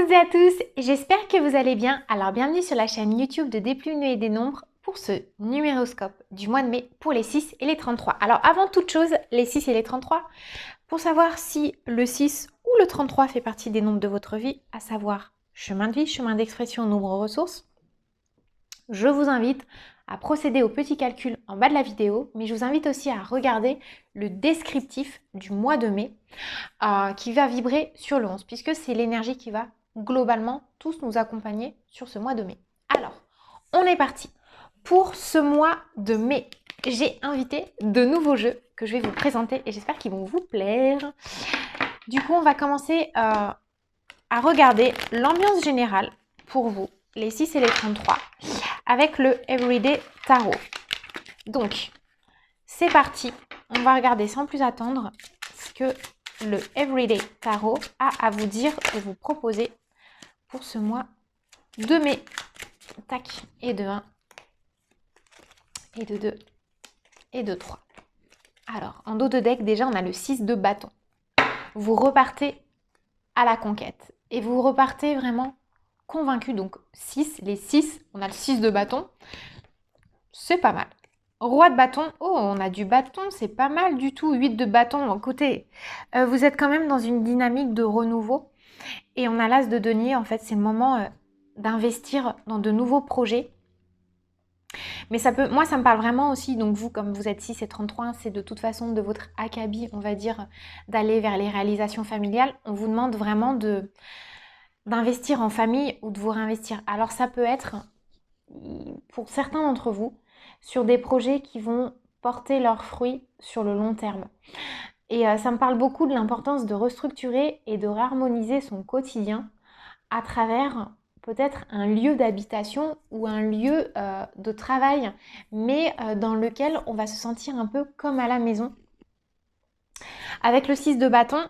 toutes et à tous, j'espère que vous allez bien. Alors bienvenue sur la chaîne YouTube de Déplume et des nombres pour ce numéroscope du mois de mai pour les 6 et les 33. Alors avant toute chose, les 6 et les 33, pour savoir si le 6 ou le 33 fait partie des nombres de votre vie, à savoir chemin de vie, chemin d'expression, nombre ressources, je vous invite à procéder au petit calcul en bas de la vidéo, mais je vous invite aussi à regarder le descriptif du mois de mai qui va vibrer sur le 11, puisque c'est l'énergie qui va globalement tous nous accompagner sur ce mois de mai. Alors, on est parti. Pour ce mois de mai, j'ai invité de nouveaux jeux que je vais vous présenter et j'espère qu'ils vont vous plaire. Du coup, on va commencer à regarder l'ambiance générale pour vous, les 6 et les 33, avec le Everyday Tarot. Donc, c'est parti. On va regarder sans plus attendre ce que le Everyday Tarot a à vous dire et vous proposer pour ce mois de mai. Tac, et de 1, et de 2, et de 3. Alors, en dos de deck, déjà, on a le 6 de bâton. Vous repartez à la conquête. Et vous repartez vraiment convaincu. Donc, 6, les 6, on a le 6 de bâton. C'est pas mal. Roi de bâton, oh, on a du bâton, c'est pas mal du tout. 8 de bâton, écoutez, vous êtes quand même dans une dynamique de renouveau. Et on a l'as de denier, en fait, c'est le moment d'investir dans de nouveaux projets. Mais ça peut, moi, ça me parle vraiment aussi, donc vous, comme vous êtes 6 et 33, c'est de toute façon de votre acabit, on va dire, d'aller vers les réalisations familiales. On vous demande vraiment d'investir en famille ou de vous réinvestir. Alors ça peut être, pour certains d'entre vous, sur des projets qui vont porter leurs fruits sur le long terme. Et ça me parle beaucoup de l'importance de restructurer et de réharmoniser son quotidien à travers peut-être un lieu d'habitation ou un lieu de travail, mais dans lequel on va se sentir un peu comme à la maison. Avec le 6 de bâton,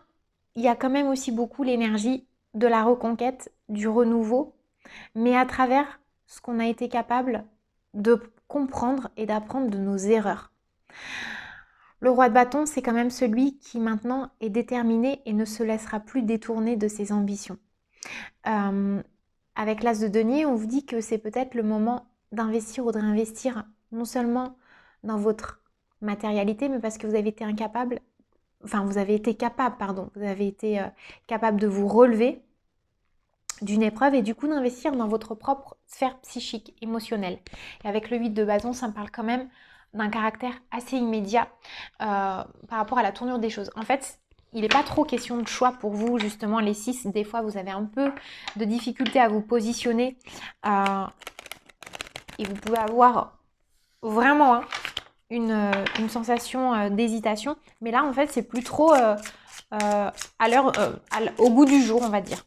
il y a quand même aussi beaucoup l'énergie de la reconquête, du renouveau, mais à travers ce qu'on a été capable de comprendre et d'apprendre de nos erreurs. Le roi de bâton, c'est quand même celui qui maintenant est déterminé et ne se laissera plus détourner de ses ambitions. Avec l'as de denier, on vous dit que c'est peut-être le moment d'investir ou de réinvestir non seulement dans votre matérialité, mais parce que vous avez été capable capable de vous relever d'une épreuve et du coup d'investir dans votre propre sphère psychique, émotionnelle. Et avec le 8 de bâton, ça me parle quand même d'un caractère assez immédiat par rapport à la tournure des choses. En fait, il n'est pas trop question de choix pour vous, justement, les 6. Des fois, vous avez un peu de difficulté à vous positionner et vous pouvez avoir vraiment une sensation d'hésitation. Mais là, en fait, c'est plus trop au goût du jour, on va dire.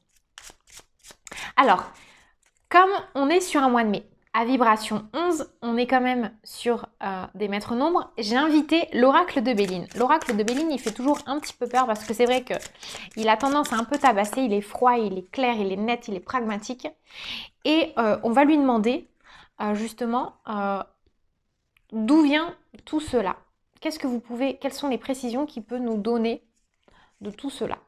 Alors, comme on est sur un mois de mai, à vibration 11, on est quand même sur des maîtres nombres. J'ai invité l'oracle de Béline. L'oracle de Béline, il fait toujours un petit peu peur parce que c'est vrai qu'il a tendance à un peu tabasser. Il est froid, il est clair, il est net, il est pragmatique. Et on va lui demander justement d'où vient tout cela. Quelles sont les précisions qu'il peut nous donner de tout cela?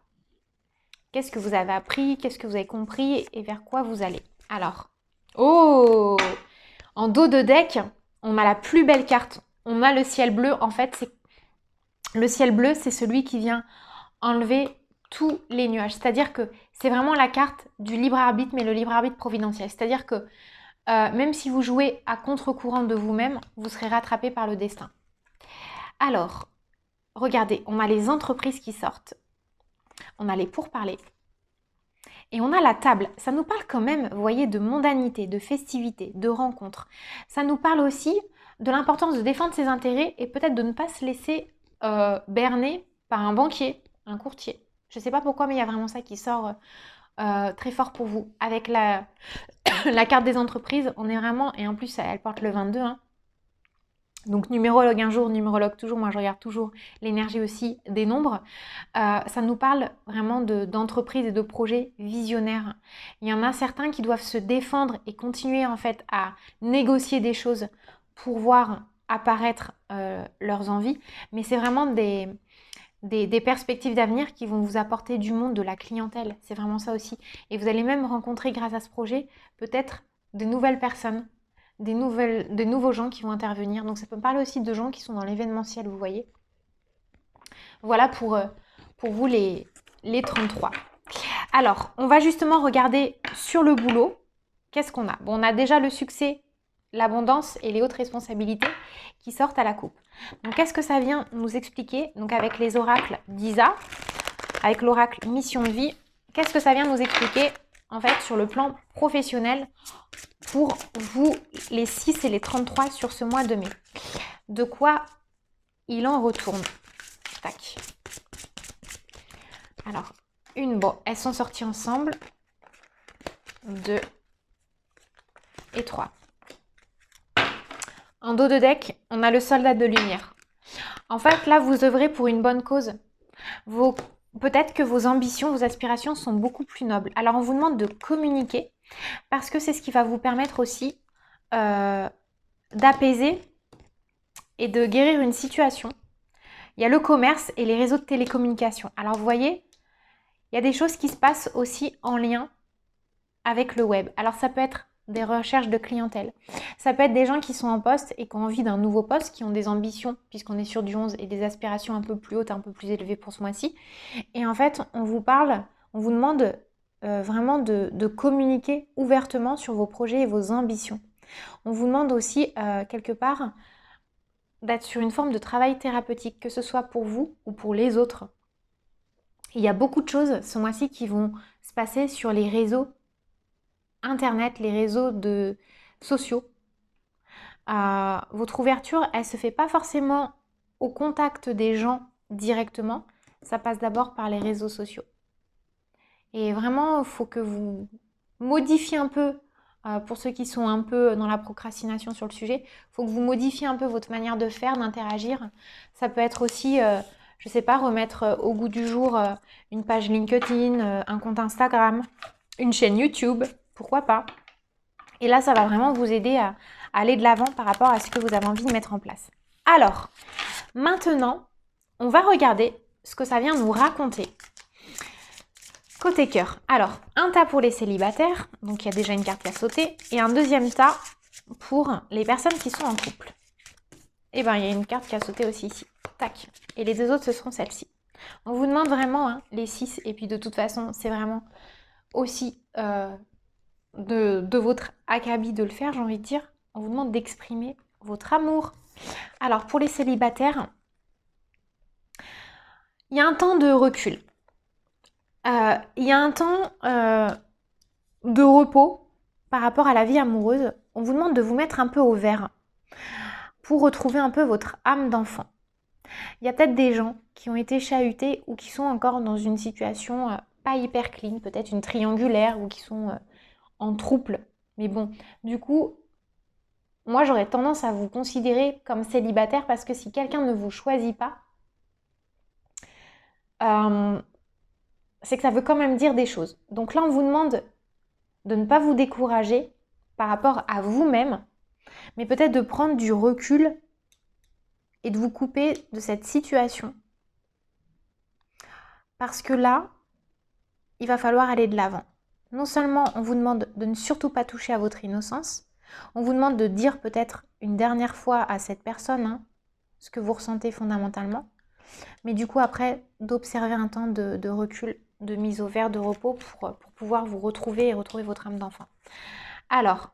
Qu'est-ce que vous avez appris? Qu'est-ce que vous avez compris? Et vers quoi vous allez? Alors, oh! En dos de deck, on a la plus belle carte. On a le ciel bleu. En fait, le ciel bleu, c'est celui qui vient enlever tous les nuages. C'est-à-dire que c'est vraiment la carte du libre arbitre, mais le libre arbitre providentiel. C'est-à-dire que même si vous jouez à contre-courant de vous-même, vous serez rattrapé par le destin. Alors, regardez, on a les entreprises qui sortent. On a les pourparlers. Et on a la table. Ça nous parle quand même, vous voyez, de mondanité, de festivité, de rencontre. Ça nous parle aussi de l'importance de défendre ses intérêts et peut-être de ne pas se laisser berner par un banquier, un courtier. Je ne sais pas pourquoi, mais il y a vraiment ça qui sort très fort pour vous. Avec la carte des entreprises, on est vraiment, et en plus elle porte le 22, hein. Donc numérologue un jour, numérologue toujours, moi je regarde toujours l'énergie aussi des nombres. Ça nous parle vraiment d'entreprises et de projets visionnaires. Il y en a certains qui doivent se défendre et continuer en fait à négocier des choses pour voir apparaître leurs envies. Mais c'est vraiment des perspectives d'avenir qui vont vous apporter du monde, de la clientèle. C'est vraiment ça aussi. Et vous allez même rencontrer grâce à ce projet peut-être de nouvelles personnes, de nouveaux gens qui vont intervenir. Donc ça peut me parler aussi de gens qui sont dans l'événementiel, vous voyez. Voilà pour vous les 33. Alors, on va justement regarder sur le boulot. Qu'est-ce qu'on a? Bon, on a déjà le succès, l'abondance et les hautes responsabilités qui sortent à la coupe. Donc, qu'est-ce que ça vient nous expliquer? Donc, avec les oracles d'Isa, avec l'oracle mission de vie, qu'est-ce que ça vient nous expliquer en fait sur le plan professionnel pour vous, les 6 et les 33 sur ce mois de mai? De quoi il en retourne? Tac. Alors, bon, elles sont sorties ensemble. 2 et 3. En dos de deck, on a le soldat de lumière. En fait, là, vous œuvrez pour une bonne cause. Peut-être que vos ambitions, vos aspirations sont beaucoup plus nobles. Alors, on vous demande de communiquer parce que c'est ce qui va vous permettre aussi d'apaiser et de guérir une situation. Il y a le commerce et les réseaux de télécommunications. Alors, vous voyez, il y a des choses qui se passent aussi en lien avec le web. Alors, ça peut être des recherches de clientèle. Ça peut être des gens qui sont en poste et qui ont envie d'un nouveau poste, qui ont des ambitions, puisqu'on est sur du 11, et des aspirations un peu plus hautes, un peu plus élevées pour ce mois-ci. Et en fait, on vous parle, on vous demande vraiment de communiquer ouvertement sur vos projets et vos ambitions. On vous demande aussi, quelque part, d'être sur une forme de travail thérapeutique, que ce soit pour vous ou pour les autres. Il y a beaucoup de choses ce mois-ci qui vont se passer sur les réseaux Internet, les réseaux sociaux. Votre ouverture, elle ne se fait pas forcément au contact des gens directement. Ça passe d'abord par les réseaux sociaux. Et vraiment, il faut que vous modifiez un peu, pour ceux qui sont un peu dans la procrastination sur le sujet, il faut que vous modifiez un peu votre manière de faire, d'interagir. Ça peut être aussi, je ne sais pas, remettre au goût du jour une page LinkedIn, un compte Instagram, une chaîne YouTube, pourquoi pas. Et là, ça va vraiment vous aider à aller de l'avant par rapport à ce que vous avez envie de mettre en place. Alors, maintenant, on va regarder ce que ça vient nous raconter. Côté cœur. Alors, un tas pour les célibataires, donc il y a déjà une carte qui a sauté, et un deuxième tas pour les personnes qui sont en couple. Et bien, il y a une carte qui a sauté aussi ici. Tac. Et les deux autres, ce seront celles-ci. On vous demande vraiment, les 6, et puis de toute façon, c'est vraiment aussi de votre acabit de le faire, j'ai envie de dire. On vous demande d'exprimer votre amour. Alors, pour les célibataires, il y a un temps de recul. Il y a un temps de repos par rapport à la vie amoureuse. On vous demande de vous mettre un peu au vert pour retrouver un peu votre âme d'enfant. Il y a peut-être des gens qui ont été chahutés ou qui sont encore dans une situation pas hyper clean, peut-être une triangulaire ou qui sont en trouble. Mais bon, du coup, moi j'aurais tendance à vous considérer comme célibataire parce que si quelqu'un ne vous choisit pas, c'est que ça veut quand même dire des choses. Donc là, on vous demande de ne pas vous décourager par rapport à vous-même, mais peut-être de prendre du recul et de vous couper de cette situation. Parce que là, il va falloir aller de l'avant. Non seulement on vous demande de ne surtout pas toucher à votre innocence, on vous demande de dire peut-être une dernière fois à cette personne ce que vous ressentez fondamentalement, mais du coup après d'observer un temps de recul, de mise au vert, de repos pour pouvoir vous retrouver et retrouver votre âme d'enfant. Alors,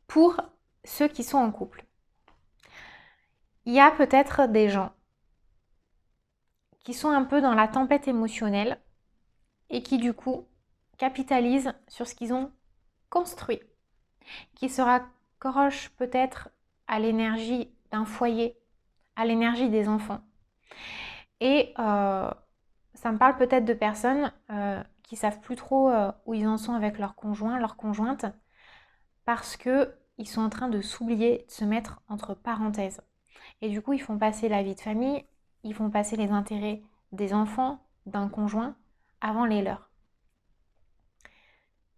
pour ceux qui sont en couple, il y a peut-être des gens qui sont un peu dans la tempête émotionnelle et qui du coup capitalisent sur ce qu'ils ont construit, qui se raccrochent peut-être à l'énergie d'un foyer, à l'énergie des enfants. Et ça me parle peut-être de personnes qui savent plus trop où ils en sont avec leur conjoint, leur conjointe, parce qu'ils sont en train de s'oublier, de se mettre entre parenthèses. Et du coup, ils font passer la vie de famille, ils font passer les intérêts des enfants, d'un conjoint, avant les leurs.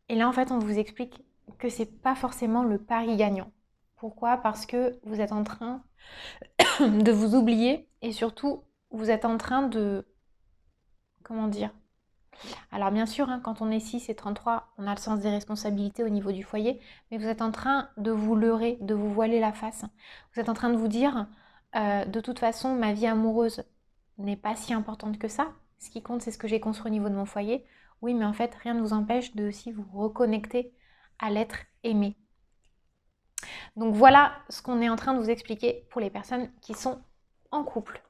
Et là, en fait, on vous explique que c'est pas forcément le pari gagnant. Pourquoi? Parce que vous êtes en train de vous oublier et surtout, vous êtes en train de... Comment dire? Alors bien sûr, hein, quand on est 6 et 33, on a le sens des responsabilités au niveau du foyer, mais vous êtes en train de vous leurrer, de vous voiler la face. Vous êtes en train de vous dire, de toute façon, ma vie amoureuse n'est pas si importante que ça. Ce qui compte, c'est ce que j'ai construit au niveau de mon foyer. Oui, mais en fait, rien ne vous empêche de aussi vous reconnecter à l'être aimé. Donc voilà ce qu'on est en train de vous expliquer pour les personnes qui sont en couple.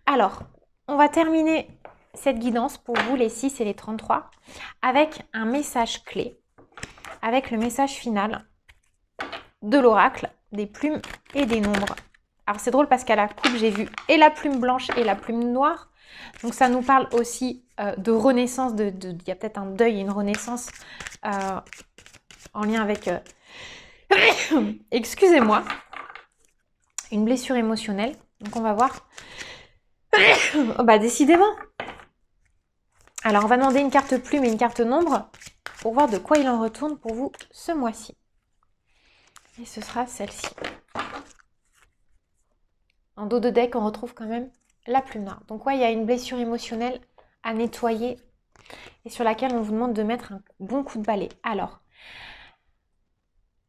Alors, on va terminer cette guidance pour vous, les 6 et les 33, avec un message clé, avec le message final de l'oracle, des plumes et des nombres. Alors c'est drôle parce qu'à la coupe, j'ai vu et la plume blanche et la plume noire. Donc ça nous parle aussi de renaissance, il y a peut-être un deuil et une renaissance en lien avec, excusez-moi, une blessure émotionnelle. Donc on va voir. Oh, bah décidément. Alors on va demander une carte plume et une carte nombre pour voir de quoi il en retourne pour vous ce mois-ci. Et ce sera celle-ci. En dos de deck, on retrouve quand même la plume noire. Donc ouais, il y a une blessure émotionnelle à nettoyer et sur laquelle on vous demande de mettre un bon coup de balai. Alors,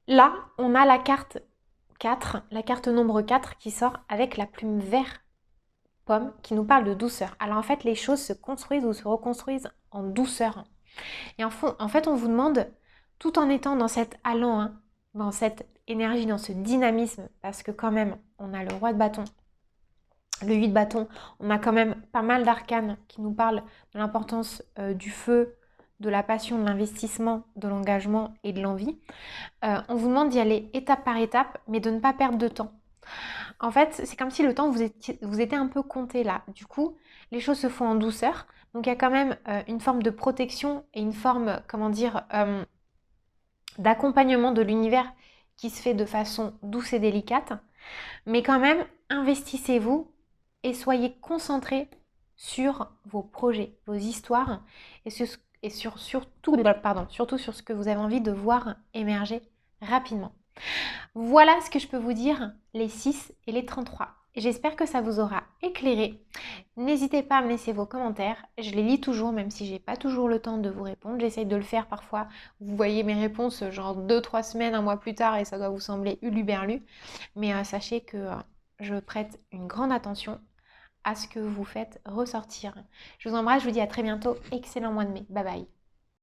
là, on a la carte 4, la carte nombre 4 qui sort avec la plume vert pomme qui nous parle de douceur. Alors en fait, les choses se construisent ou se reconstruisent en douceur. Et en fait, on vous demande, tout en étant dans cet allant, hein, dans cette énergie, dans ce dynamisme, parce que quand même, on a le roi de bâton, le 8 de bâton, on a quand même pas mal d'arcanes qui nous parlent de l'importance du feu, de la passion, de l'investissement, de l'engagement et de l'envie. On vous demande d'y aller étape par étape, mais de ne pas perdre de temps. En fait, c'est comme si le temps vous était un peu compté là. Du coup, les choses se font en douceur. Donc, il y a quand même une forme de protection et une forme, comment dire, d'accompagnement de l'univers qui se fait de façon douce et délicate. Mais quand même, investissez-vous et soyez concentrés sur vos projets, vos histoires et surtout sur ce que vous avez envie de voir émerger rapidement. Voilà ce que je peux vous dire, les 6 et les 33. J'espère que ça vous aura éclairé. N'hésitez pas à me laisser vos commentaires. Je les lis toujours, même si j'ai pas toujours le temps de vous répondre. J'essaye de le faire parfois. Vous voyez mes réponses genre 2-3 semaines, un mois plus tard et ça doit vous sembler uluberlu. Mais sachez que je prête une grande attention à ce que vous faites ressortir. Je vous embrasse, je vous dis à très bientôt. Excellent mois de mai. Bye bye.